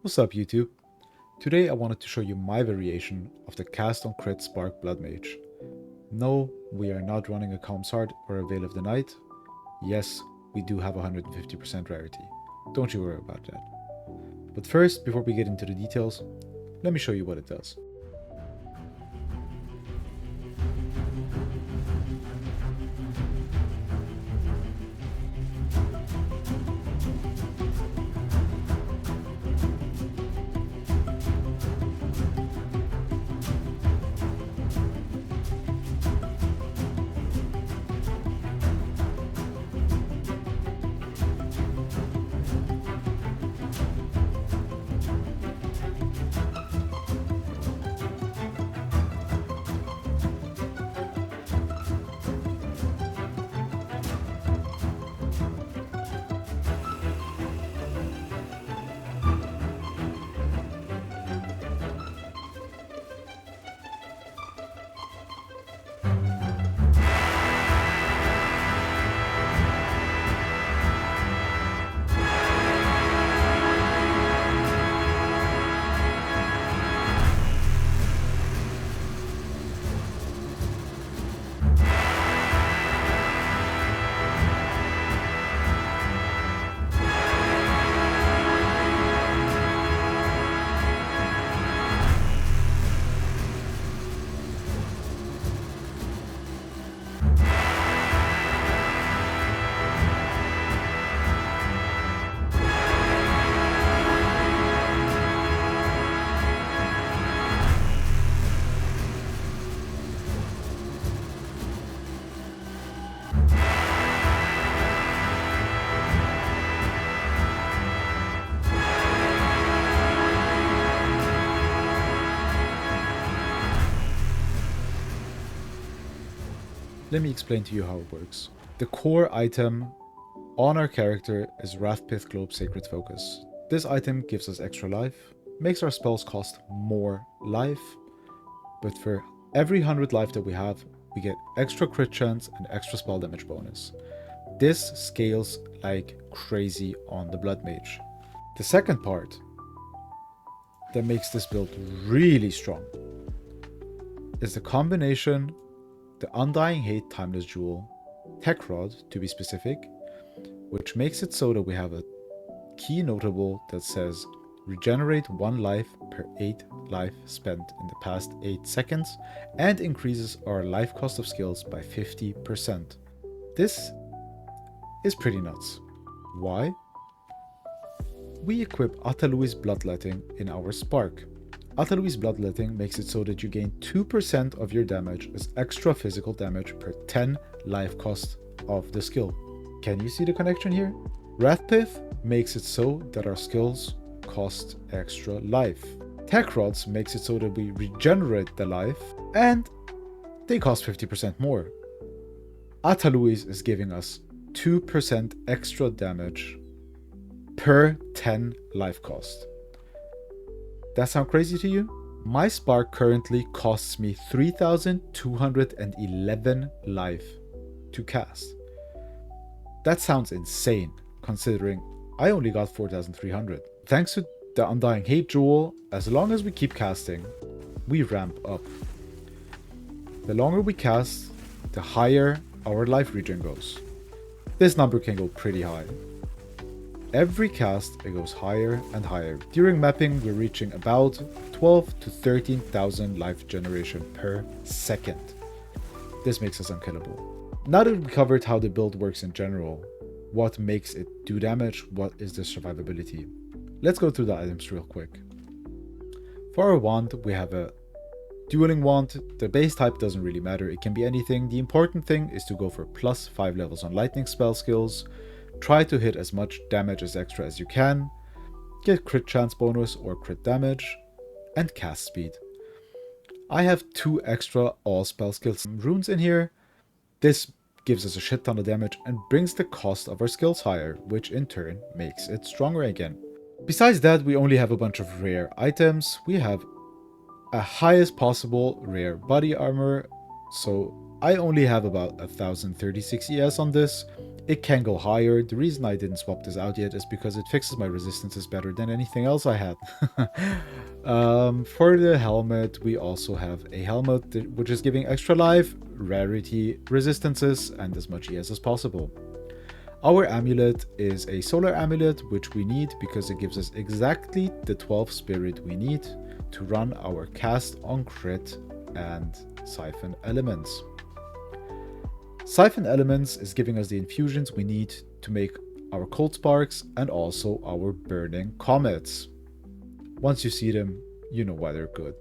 What's up YouTube? Today I wanted to show you my variation of the cast on crit spark Bloodmage. No, we are not running a Calm's Heart or a Veil of the Night. Yes, we do have 150% rarity. Don't you worry about that. But first, before we get into the details, let me show you what it does. Let me explain to you how it works. The core item on our character is Wrathpith Globe Sacred Focus. This item gives us extra life, makes our spells cost more life, but for every 100 life that we have, we get extra crit chance and extra spell damage bonus. This scales like crazy on the Bloodmage. The second part that makes this build really strong is the combination the Undying Hate Timeless Jewel, Tech Rod to be specific, which makes it so that we have a key notable that says regenerate 1 life per 8 life spent in the past 8 seconds and increases our life cost of skills by 50%. This is pretty nuts. Why? We equip Atalui's Bloodletting in our Spark. Atalui's Bloodletting makes it so that you gain 2% of your damage as extra physical damage per 10 life cost of the skill. Can you see the connection here? Wrathpith makes it so that our skills cost extra life. Tech Rods makes it so that we regenerate the life and they cost 50% more. Atalui's is giving us 2% extra damage per 10 life cost. That sound crazy to you? My Spark currently costs me 3,211 life to cast. That sounds insane, considering I only got 4,300. Thanks to the Undying Hate Jewel, as long as we keep casting, we ramp up. The longer we cast, the higher our life regen goes. This number can go pretty high. Every cast, it goes higher and higher. During mapping, we're reaching about 12 to 13,000 life generation per second. This makes us unkillable. Now that we covered how the build works in general, what makes it do damage, what is the survivability, let's go through the items real quick. For our wand, we have a dueling wand. The base type doesn't really matter, it can be anything. The important thing is to go for plus 5 levels on lightning spell skills. Try to hit as much damage as extra as you can, get crit chance bonus or crit damage, and cast speed. I have 2 extra all spell skills runes in here. This gives us a shit ton of damage and brings the cost of our skills higher, which in turn makes it stronger again. Besides that, we only have a bunch of rare items. We have a highest possible rare body armor, so I only have about 1036 ES on this. It can go higher. The reason I didn't swap this out yet is because it fixes my resistances better than anything else I had. For the helmet, we also have a helmet which is giving extra life, rarity, resistances, and as much ES as possible. Our amulet is a solar amulet, which we need because it gives us exactly the 12 spirit we need to run our cast on crit and siphon elements. Siphon elements is giving us the infusions we need to make our cold sparks and also our burning comets. Once you see them, you know why they're good.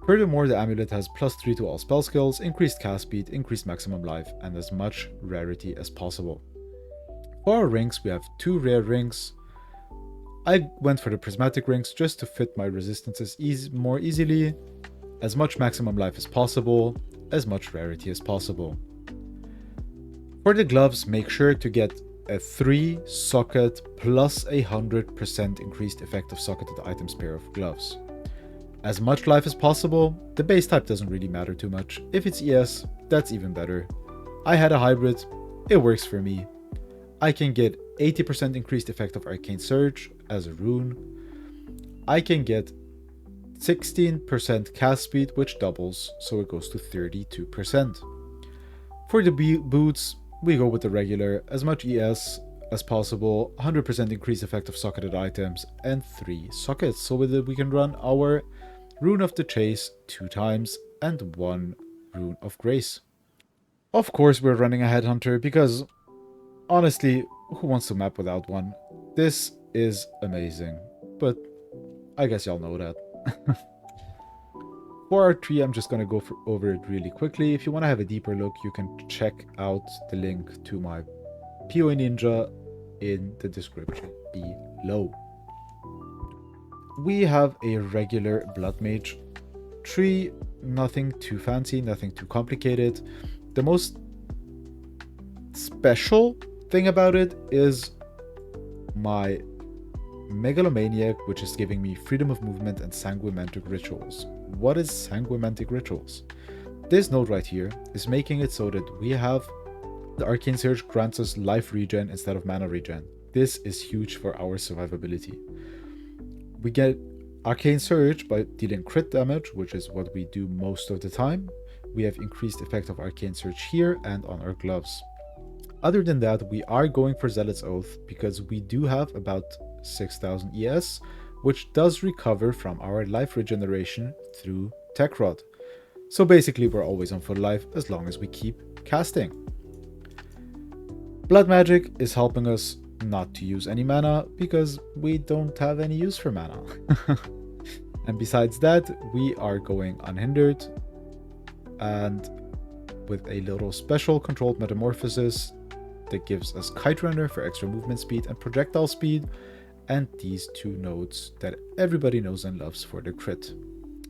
Furthermore, the amulet has +3 to all spell skills, increased cast speed, increased maximum life, and as much rarity as possible. For our rings, we have 2 rare rings. I went for the prismatic rings just to fit my resistances more easily, as much maximum life as possible, as much rarity as possible. For the gloves, make sure to get a 3 socket plus 100% increased effective socketed items pair of gloves. As much life as possible. The base type doesn't really matter too much. If it's ES, that's even better. I had a hybrid, it works for me. I can get 80% increased effect of Arcane Surge as a rune. I can get 16% cast speed, which doubles, so it goes to 32%. For the boots, we go with the regular, as much ES as possible, 100% increased effect of socketed items, and 3 sockets, so that we can run our Rune of the Chase 2 times and 1 Rune of Grace. Of course we're running a Headhunter because, honestly, who wants to map without one? This is amazing, but I guess y'all know that. For our tree, I'm just going to go over it really quickly. If you want to have a deeper look, you can check out the link to my PoE Ninja in the description below. We have a regular Bloodmage tree, nothing too fancy, nothing too complicated. The most special thing about it is my Megalomaniac, which is giving me freedom of movement and sanguimantic rituals. What is sanguimantic rituals? This node right here is making it so that we have the Arcane Surge grants us life regen instead of mana regen. This is huge for our survivability. We get Arcane Surge by dealing crit damage, which is what we do most of the time. We have increased effect of Arcane Surge here and on our gloves. Other than that, we are going for Zealot's Oath because we do have about 6000 ES, which does recover from our life regeneration through Tech Rod. So basically we're always on full life as long as we keep casting. Blood Magic is helping us not to use any mana because we don't have any use for mana. And besides that, we are going unhindered and with a little special controlled metamorphosis that gives us Kite Runner for extra movement speed and projectile speed, and these 2 nodes that everybody knows and loves for the crit.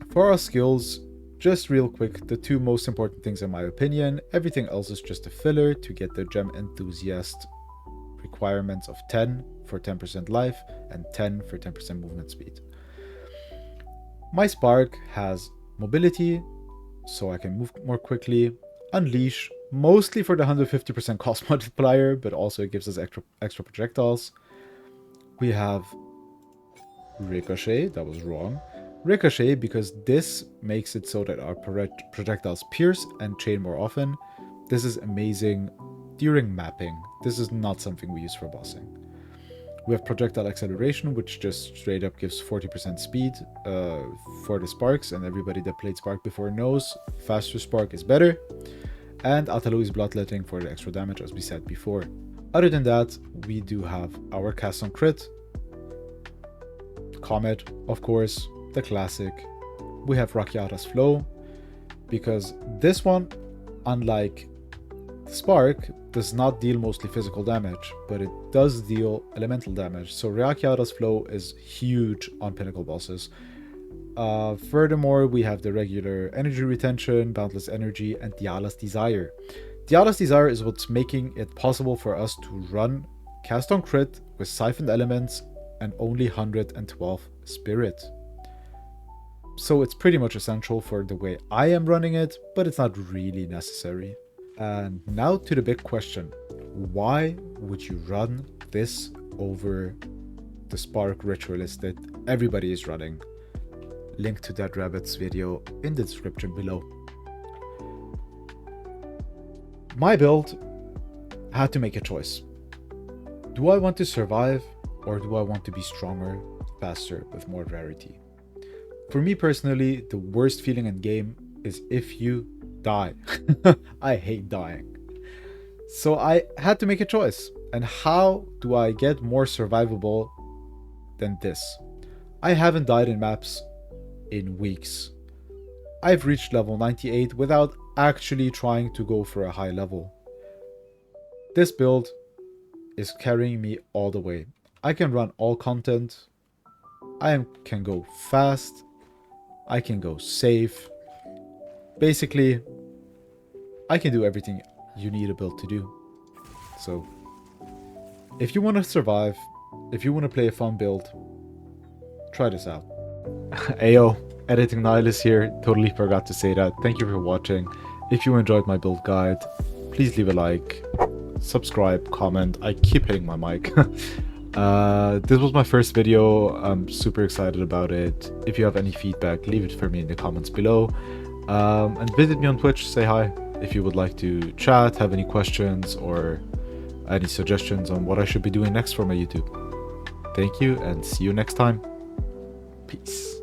For our skills, just real quick, the 2 most important things in my opinion, everything else is just a filler to get the Gem Enthusiast requirements of 10 for 10% life and 10 for 10% movement speed. My Spark has mobility, so I can move more quickly. Unleash, mostly for the 150% cost multiplier, but also it gives us extra projectiles. We have Ricochet, that was wrong. Ricochet, because this makes it so that our projectiles pierce and chain more often. This is amazing during mapping. This is not something we use for bossing. We have projectile acceleration, which just straight up gives 40% speed for the sparks, and everybody that played Spark before knows faster Spark is better. And Atalui's Bloodletting for the extra damage, as we said before. Other than that, we do have our cast on crit, Comet, of course, the classic. We have Rakiata's Flow, because this one, unlike Spark, does not deal mostly physical damage, but it does deal elemental damage. So Rakiata's Flow is huge on pinnacle bosses. Furthermore, we have the regular energy retention, boundless energy, and Diala's Desire. Diala's Desire is what's making it possible for us to run cast on crit with siphoned elements and only 112 spirit. So it's pretty much essential for the way I am running it, but it's not really necessary. And now to the big question. Why would you run this over the Spark Ritualist that everybody is running? Link to that Rabbit's video in the description below. My build had to make a choice. Do I want to survive, or do I want to be stronger, faster, with more rarity? For me personally, the worst feeling in game is if you die. I hate dying. So I had to make a choice. And how do I get more survivable than this? I haven't died in maps in weeks. I've reached level 98 without actually trying to go for a high level. This build is carrying me all the way. I can run all content. I can go fast. I can go safe. Basically, I can do everything you need a build to do. So, if you want to survive, if you want to play a fun build, try this out. Ayo, Editing Nihilist here. Totally forgot to say that. Thank you for watching. If you enjoyed my build guide, please leave a like, subscribe, comment. I keep hitting my mic. This was my first video. I'm super excited about it. If you have any feedback, leave it for me in the comments below. And visit me on Twitch, say hi. If you would like to chat, have any questions, or any suggestions on what I should be doing next for my YouTube. Thank you, and see you next time. Peace.